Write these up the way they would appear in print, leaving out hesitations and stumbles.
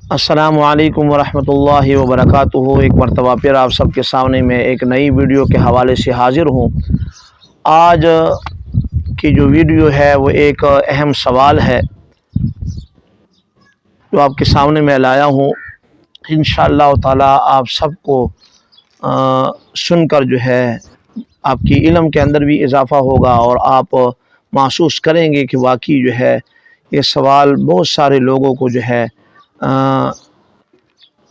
السلام علیکم ورحمۃ اللہ وبرکاتہ۔ ایک مرتبہ پھر آپ سب کے سامنے میں ایک نئی ویڈیو کے حوالے سے حاضر ہوں۔ آج کی جو ویڈیو ہے وہ ایک اہم سوال ہے جو آپ کے سامنے میں لایا ہوں۔ انشاءاللہ تعالی آپ سب کو سن کر جو ہے آپ کی علم کے اندر بھی اضافہ ہوگا اور آپ محسوس کریں گے کہ واقعی جو ہے یہ سوال بہت سارے لوگوں کو جو ہے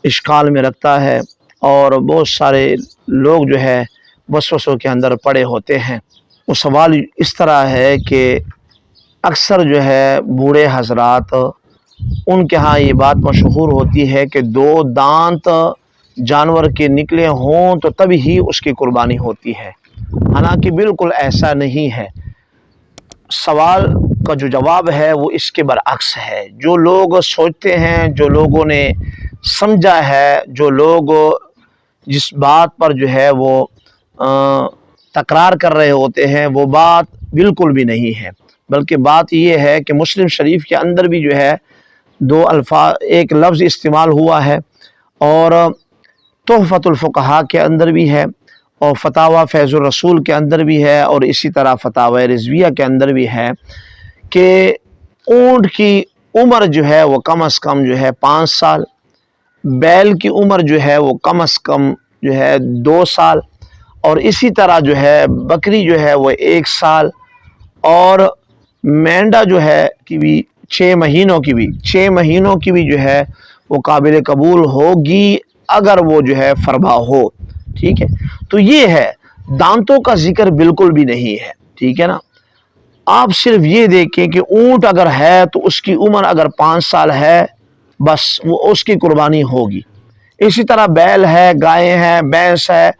اشکال میں رکھتا ہے اور بہت سارے لوگ جو ہے وسوسوں کے اندر پڑے ہوتے ہیں۔ وہ سوال اس طرح ہے کہ اکثر جو ہے بوڑھے حضرات ان کے ہاں یہ بات مشہور ہوتی ہے کہ دو دانت جانور کے نکلے ہوں تو تب ہی اس کی قربانی ہوتی ہے، حالانکہ بالکل ایسا نہیں ہے۔ سوال کا جو جواب ہے وہ اس کے برعکس ہے۔ جو لوگ سوچتے ہیں، جو لوگوں نے سمجھا ہے، جو لوگ جس بات پر جو ہے وہ تکرار کر رہے ہوتے ہیں، وہ بات بالکل بھی نہیں ہے، بلکہ بات یہ ہے کہ مسلم شریف کے اندر بھی جو ہے دو الفاظ ایک لفظ استعمال ہوا ہے، اور تحفۃ الفقہاء کے اندر بھی ہے، اور فتاوی فیض الرسول کے اندر بھی ہے، اور اسی طرح فتاوی رضویہ کے اندر بھی ہے کہ اونٹ کی عمر جو ہے وہ کم از کم جو ہے 5 سال، بیل کی عمر جو ہے وہ کم از کم جو ہے 2 سال، اور اسی طرح جو ہے بکری جو ہے وہ 1 سال، اور مینڈا جو ہے کہ بھی 6 مہینوں کی بھی جو ہے وہ قابل قبول ہوگی اگر وہ جو ہے فربا ہو۔ ٹھیک ہے، تو یہ ہے، دانتوں کا ذکر بالکل بھی نہیں ہے۔ ٹھیک ہے نا، آپ صرف یہ دیکھیں کہ اونٹ اگر ہے تو اس کی عمر اگر 5 سال ہے بس وہ اس کی قربانی ہوگی۔ اسی طرح بیل ہے، گائے ہے، بھینس ہے،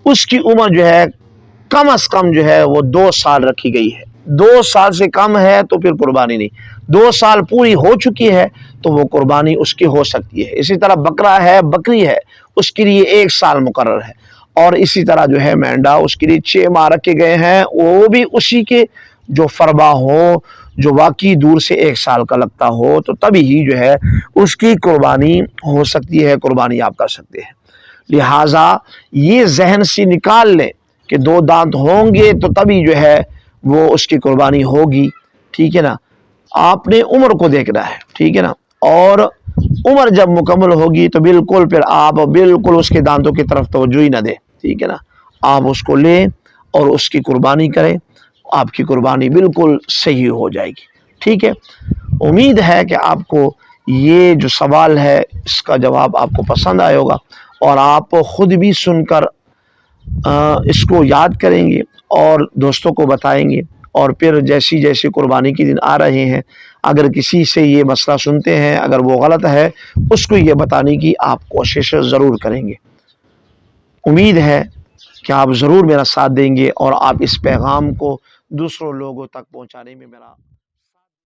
اس کی عمر جو ہے کم از کم جو ہے وہ 2 سال رکھی گئی ہے۔ 2 سال سے کم ہے تو پھر قربانی نہیں، 2 سال پوری ہو چکی ہے تو وہ قربانی اس کی ہو سکتی ہے۔ اسی طرح بکرا ہے، بکری ہے، اس کے لیے 1 سال مقرر ہے، اور اسی طرح جو ہے مینڈا، اس کے لیے 6 ماہ رکھے گئے ہیں، وہ بھی اسی کے جو فربا ہو، جو واقعی دور سے 1 سال کا لگتا ہو تو تبھی ہی جو ہے اس کی قربانی ہو سکتی ہے، قربانی آپ کر سکتے ہیں۔ لہٰذا یہ ذہن سے نکال لیں کہ 2 دانت ہوں گے تو تبھی جو ہے وہ اس کی قربانی ہوگی۔ ٹھیک ہے نا، آپ نے عمر کو دیکھنا ہے۔ ٹھیک ہے نا، اور عمر جب مکمل ہوگی تو بالکل پھر آپ بالکل اس کے دانتوں کی طرف توجہ ہی نہ دیں۔ ٹھیک ہے نا، آپ اس کو لیں اور اس کی قربانی کریں، آپ کی قربانی بالکل صحیح ہو جائے گی۔ ٹھیک ہے، امید ہے کہ آپ کو یہ جو سوال ہے اس کا جواب آپ کو پسند آئے ہوگا، اور آپ خود بھی سن کر اس کو یاد کریں گے اور دوستوں کو بتائیں گے، اور پھر جیسی جیسی قربانی کے دن آ رہے ہیں اگر کسی سے یہ مسئلہ سنتے ہیں، اگر وہ غلط ہے اس کو یہ بتانے کی آپ کوشش ضرور کریں گے۔ امید ہے کہ آپ ضرور میرا ساتھ دیں گے اور آپ اس پیغام کو دوسروں لوگوں تک پہنچانے میں میرا